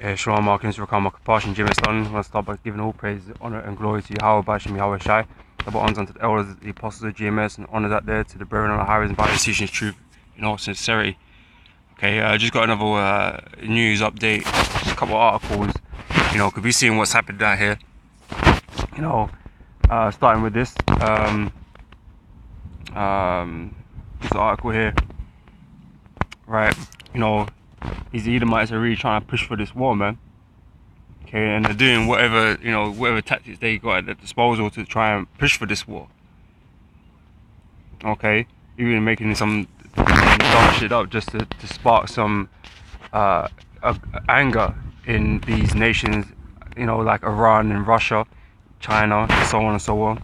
Shalom, Markins, Rakam, Napash, and GMS London. I'm going to start by giving all praise, honor, and glory to Yahweh, Bashim, Yahweh Shai. Double honors unto the elders, the apostles of GMS, and honor that there to the brethren on the highways and byways, teaching truth in all sincerity. Okay, I just got another news update, just a couple of articles. You know, could be seeing what's happened down here. You know, starting with this article here, right? You know, these Edomites are really trying to push for this war, man. Okay, and they're doing whatever tactics they got at their disposal to try and push for this war. Okay, even making some dumb shit up just to spark some anger in these nations, you know, like Iran and Russia, China, and so on and so on.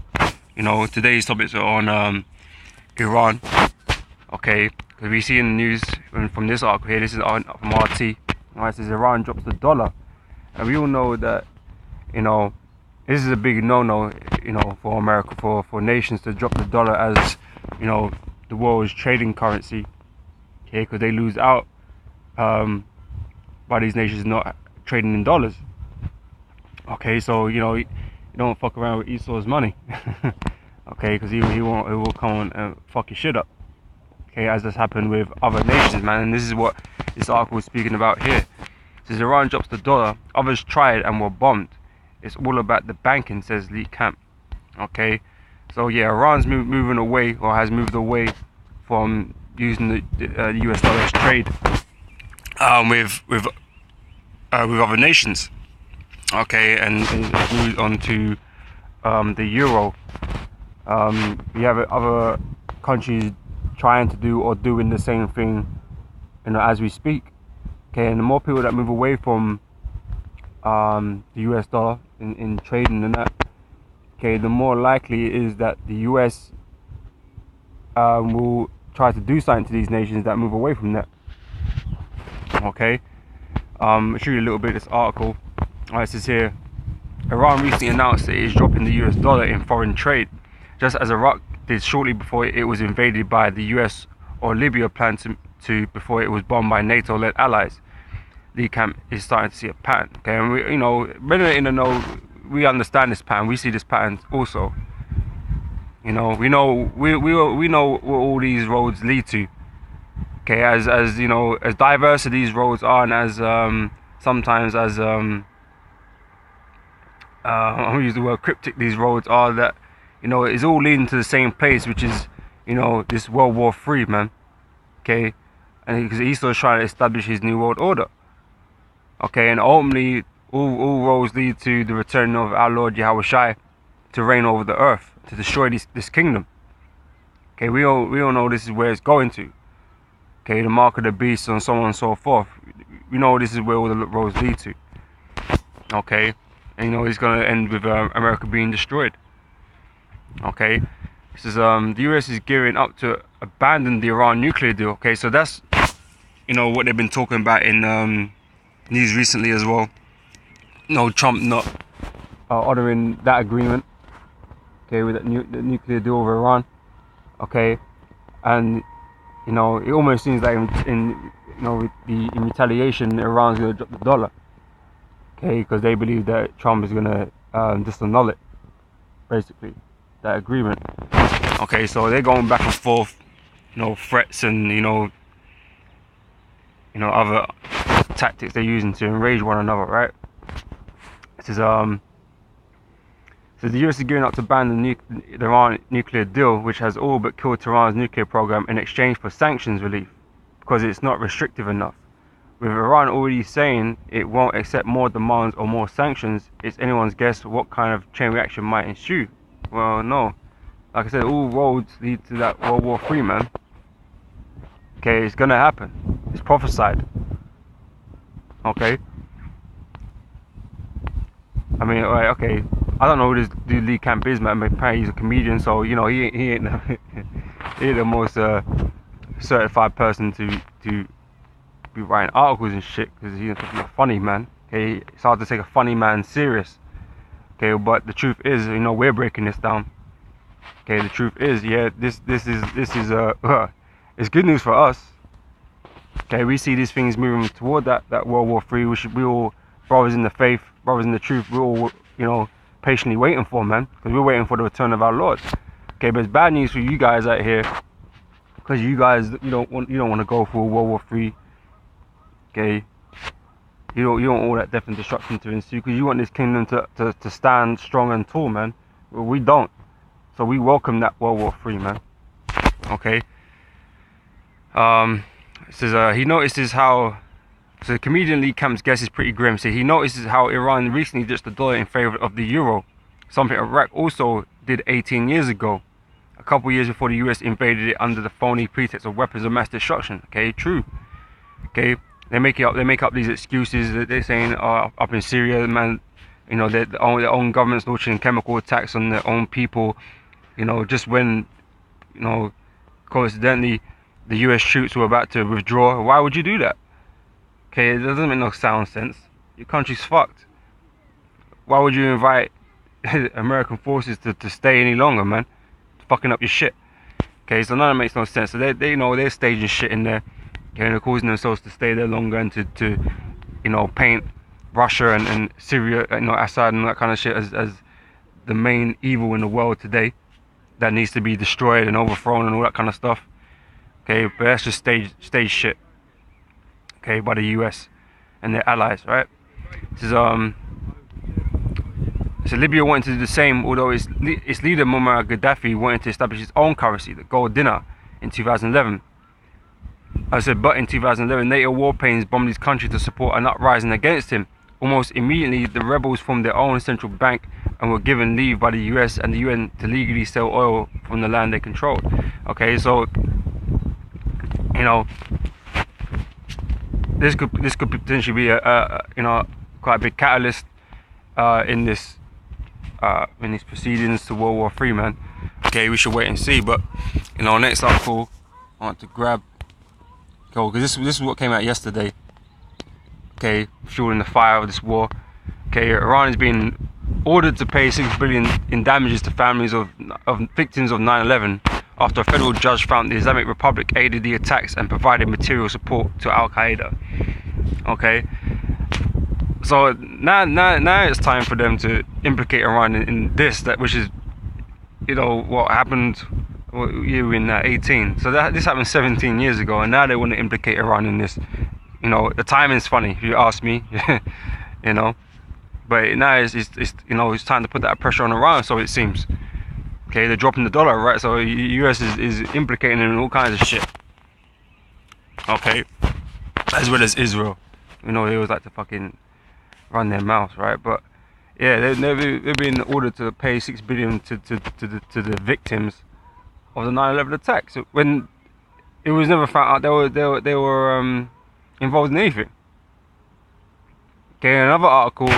You know, today's topics are on Iran. Okay, because we see in the news from this article here, this is from RT, right, it says Iran drops the dollar, and we all know that, you know, this is a big no-no, you know, for America, for nations to drop the dollar as, you know, the world's trading currency. Okay, because they lose out by these nations not trading in dollars. Okay, so you know, you don't fuck around with Esau's money. Okay, because he will come and fuck your shit up. Okay, as has happened with other nations, man, and this is what this article is speaking about here. It says Iran drops the dollar, others tried and were bombed. It's all about the banking, says Lee Camp. Okay, so yeah, Iran's moving away, or has moved away from using the US dollar as trade with other nations. Okay, and it's moved on to the euro. You have other countries trying to do or doing the same thing, you know, as we speak. Okay, and the more people that move away from the US dollar in trading and that, okay, the more likely it is that the US will try to do something to these nations that move away from that. Okay, I'll show you a little bit of this article. It says here, Iran recently announced that it is dropping the US dollar in foreign trade, just as Iraq did shortly before it was invaded by the US, or Libya planned to before it was bombed by NATO-led allies. Lee Camp is starting to see a pattern. Okay, and we, you know, better in the know, we understand this pattern. We see this pattern also. You know, we know what all these roads lead to. Okay, as you know, as diverse as these roads are, and as sometimes as I'm gonna use the word cryptic these roads are, that, you know, it's all leading to the same place, which is, you know, this World War III, man. Okay, and because he's still trying to establish his new world order. Okay, and ultimately all roads lead to the return of our Lord Yahweh Shai to reign over the earth, to destroy this kingdom. Okay, we all know this is where it's going to. Okay, the mark of the beast and so on and so forth. We know this is where all the roads lead to. Okay, and you know it's gonna end with America being destroyed. Okay, this is the US is gearing up to abandon the Iran nuclear deal. Okay, so that's, you know, what they've been talking about in news recently as well. You know, Trump not honoring that agreement. Okay, with the nuclear deal with Iran. Okay, and you know, it almost seems like in retaliation, Iran's gonna drop the dollar. Okay, because they believe that Trump is gonna disannul it, basically, that agreement. Okay, so they're going back and forth, you know, threats and you know other tactics they're using to enrage one another, right? It says the US is gearing up to ban the Iran nuclear deal, which has all but killed Tehran's nuclear program, in exchange for sanctions relief, because it's not restrictive enough. With Iran already saying it won't accept more demands or more sanctions, it's anyone's guess what kind of chain reaction might ensue. Well, no. Like I said, all roads lead to that World War III, man. Okay, it's gonna happen. It's prophesied. Okay. I mean, alright, okay. I don't know who this dude Lee Camp is, man. Apparently he's a comedian, so you know he ain't the most certified person to be writing articles and shit, because he's a funny man. Okay, it's hard to take a funny man serious. Okay, but the truth is, you know, we're breaking this down. Okay, the truth is, yeah, this is it's good news for us. Okay, we see these things moving toward that World War III. We brothers in the faith, brothers in the truth, we're all, you know, patiently waiting for, man, because we're waiting for the return of our Lord. Okay, but it's bad news for you guys out here, because you guys, you don't want to go for World War III. Okay, you don't want all that death and destruction to ensue, because you want this kingdom to stand strong and tall, man. Well, we don't. So we welcome that World War III, man. Okay. It says he notices how. So the comedian Lee Camp's guess is pretty grim. So he notices how Iran recently ditched the dollar in favor of the euro, something Iraq also did 18 years ago, a couple years before the US invaded it under the phony pretext of weapons of mass destruction. Okay, true. Okay, they make up these excuses that they're saying, up in Syria, man, you know, their own government's launching chemical attacks on their own people, you know, just when, you know, coincidentally the US troops were about to withdraw. Why would you do that? Okay, it doesn't make no sound sense. Your country's fucked. Why would you invite American forces to stay any longer, man? Fucking up your shit. Okay, so none of it makes no sense. So they you know, they're staging shit in there. Okay, and they're causing themselves to stay there longer and to you know, paint Russia and Syria, you know, Assad and that kind of shit as the main evil in the world today that needs to be destroyed and overthrown and all that kind of stuff. Okay, but that's just stage shit. Okay, by the US and their allies, right? This is so Libya wanted to do the same, although its leader Muammar Gaddafi wanted to establish its own currency, the gold dinar, in 2011. But in 2011, NATO warplanes bombed his country to support an uprising against him. Almost immediately, the rebels formed their own central bank and were given leave by the US and the UN to legally sell oil from the land they controlled. Okay, so, you know, this could potentially be a you know, quite a big catalyst in these proceedings to World War III, man. Okay, we should wait and see. But, you know, next article I want to grab, because this is what came out yesterday. Okay, fueling the fire of this war. Okay, Iran is being ordered to pay $6 billion in damages to families of victims of 9/11 after a federal judge found the Islamic Republic aided the attacks and provided material support to Al Qaeda. Okay, so now it's time for them to implicate Iran in this, which is, you know, what happened in 18. So this happened 17 years ago, and now they want to implicate Iran in this. You know, the timing's funny, if you ask me. You know, but now it's you know, it's time to put that pressure on Iran, so it seems. Okay, they're dropping the dollar, right? So the US is implicating them in all kinds of shit. Okay, as well as Israel. You know, they always like to fucking run their mouths, right? But yeah, they've been ordered to pay $6 billion to the victims of the 9/11 attacks, when it was never found out they were involved in anything. Okay, another article,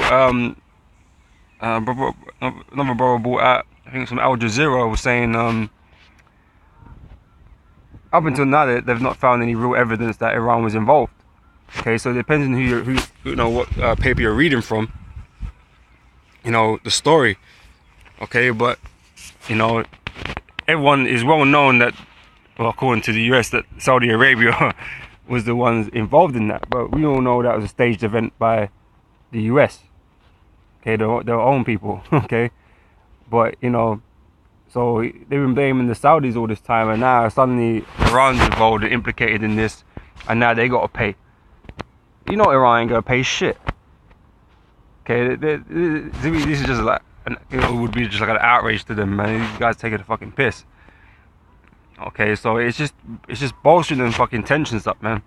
another brother brought out, I think it's from Al Jazeera, was saying up until now they've not found any real evidence that Iran was involved. Okay, so it depends on who you know, what paper you're reading from, you know, the story. Okay, but you know, everyone is well known that, well, according to the US, that Saudi Arabia was the ones involved in that, but we all know that was a staged event by the US. Okay, their own people. Okay, but you know, so they've been blaming the Saudis all this time, and now suddenly Iran's involved and implicated in this, and now they got to pay. You know, Iran ain't gonna pay shit. Okay, this is just like, you know, it would be just like an outrage to them, man. These guys taking a fucking piss. Okay, so it's just bolstering them fucking tensions up, man.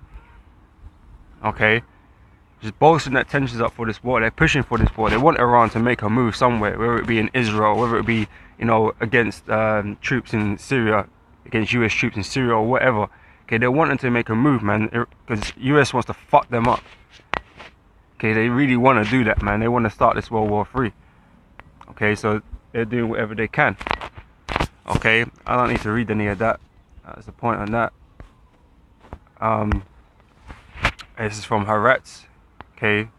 Okay, just bolstering that tensions up for this war. They're pushing for this war. They want Iran to make a move somewhere, whether it be in Israel, whether it be, you know, against troops in Syria, against US troops in Syria or whatever. Okay, they want them to make a move, man, because US wants to fuck them up. Okay, they really want to do that, man. They want to start this World War III. Okay, so they're doing whatever they can. Okay, I don't need to read any of that. That's the point on that. This is from Haaretz. Okay,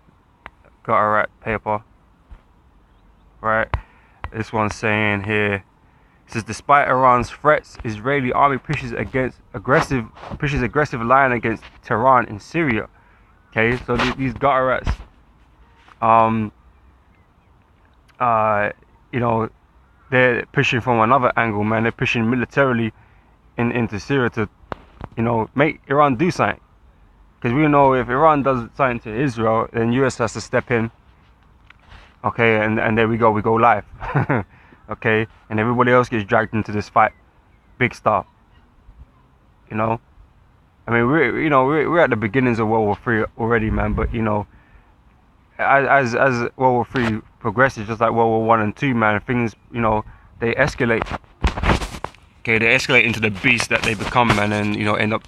got Haaretz paper. Right, this one's saying here, it says, despite Iran's threats, Israeli army pushes aggressive line against Tehran in Syria. Okay, so these Haaretz You know, they're pushing from another angle, man. They're pushing militarily into Syria to, you know, make Iran do something. Because we know if Iran does something to Israel, then US has to step in. Okay, and there we go live. Okay, and everybody else gets dragged into this fight. Big stuff. You know, I mean, we're at the beginnings of World War III already, man. But you know, as World War III progresses, just like World War I and II, man, things, you know, they escalate. Okay, they escalate into the beast that they become, man, and you know, end up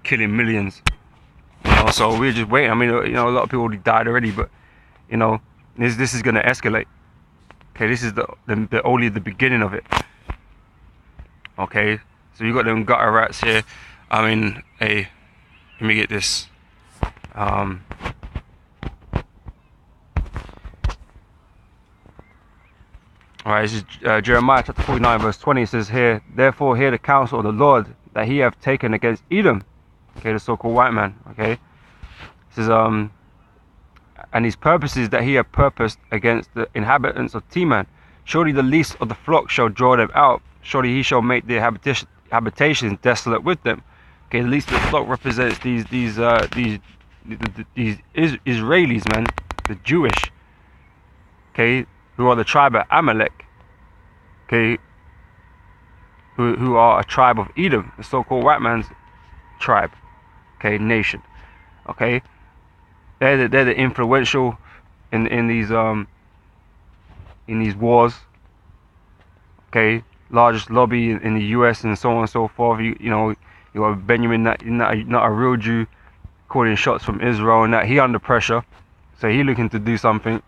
killing millions. You know, so we're just waiting. I mean, you know, a lot of people already died already, but you know, this is gonna escalate. Okay, this is the only the beginning of it. Okay, so you got them gutter rats here. I mean, hey, let me get this. Alright, this is Jeremiah chapter 49 verse 20. It says here, therefore hear the counsel of the Lord that he hath taken against Edom. Okay, the so-called white man. Okay, it says and his purposes that he hath purposed against the inhabitants of Teman. Surely the least of the flock shall draw them out. Surely he shall make their habitations desolate with them. Okay, the least of the flock represents these Israelis, man, the Jewish. Okay, who are the tribe of Amalek. Okay, who are a tribe of Edom, the so-called white man's tribe. Okay, nation. Okay, they're the influential in these wars. Okay, largest lobby in the US and so on and so forth. You know, you got Benjamin, not a real Jew, calling shots from Israel, and that he under pressure, so he looking to do something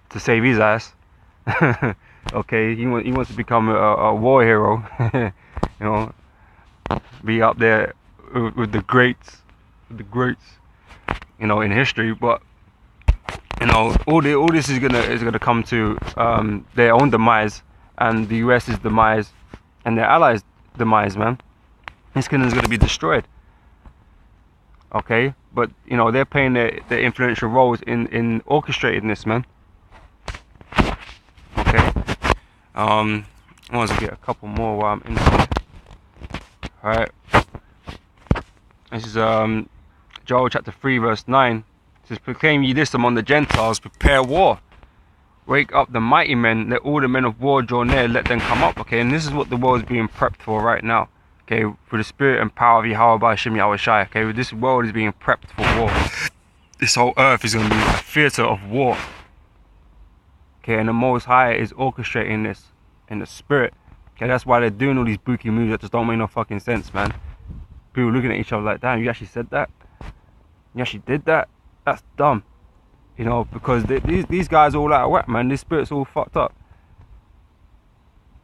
to save his ass. Okay, he wants to become a war hero. You know, be up there with the greats, you know, in history. But you know, all this is gonna come to their own demise, and the US's demise, and their allies' demise, man. This kingdom's gonna be destroyed. Okay, but you know, they're playing their influential roles in orchestrating this, man. Okay, I want to get a couple more while I'm in here. Alright, this is Joel chapter 3 verse 9. It says, proclaim ye this among the Gentiles, prepare war, wake up the mighty men, let all the men of war draw near, let them come up. Okay, and this is what the world is being prepped for right now. Okay, for the spirit and power of Yahweh B'Hashem Yahweh Shai. Okay, this world is being prepped for war. This whole earth is going to be a theater of war. Okay, and the Most High is orchestrating this in the spirit. Okay, that's why they're doing all these bookie moves that just don't make no fucking sense, man. People looking at each other like, damn, you actually said that? You actually did that? That's dumb. You know, because these guys are all out of whack, man. This spirit's all fucked up.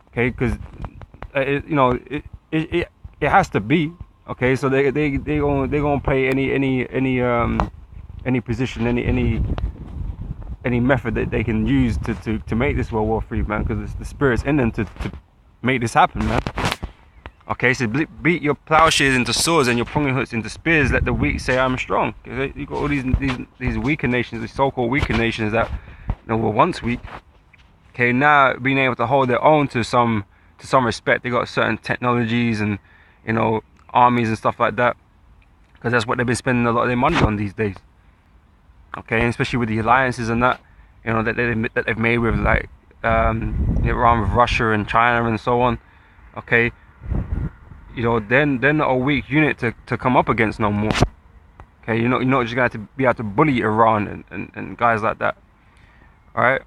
Okay, because you know, it has to be. Okay, so they gonna play any position, any method that they can use to make this World War III, man, because the spirit's in them to make this happen, man. Okay, so beat your plowshares into swords and your pruning hooks into spears. Let the weak say, I'm strong. You got all these weaker nations, these so-called weaker nations that, you know, were once weak. Okay, now being able to hold their own to some respect. They got certain technologies and, you know, armies and stuff like that, because that's what they've been spending a lot of their money on these days. Okay, and especially with the alliances and that, you know, that they've made with, like, Iran, with Russia and China and so on. Okay, you know, then they're not a weak unit to come up against no more. Okay, you're not just going to be able to bully Iran and guys like that. All right,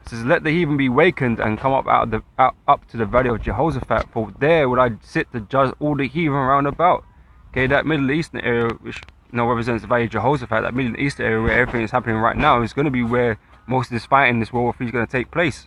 it says, let the heathen be wakened and come up up to the valley of Jehoshaphat, for there would I sit to judge all the heathen round about. Okay, that Middle Eastern area, which, you know, represents the valley of Jehoshaphat, that Middle Eastern area where everything is happening right now, is going to be where most of this fighting, this World War III, is going to take place.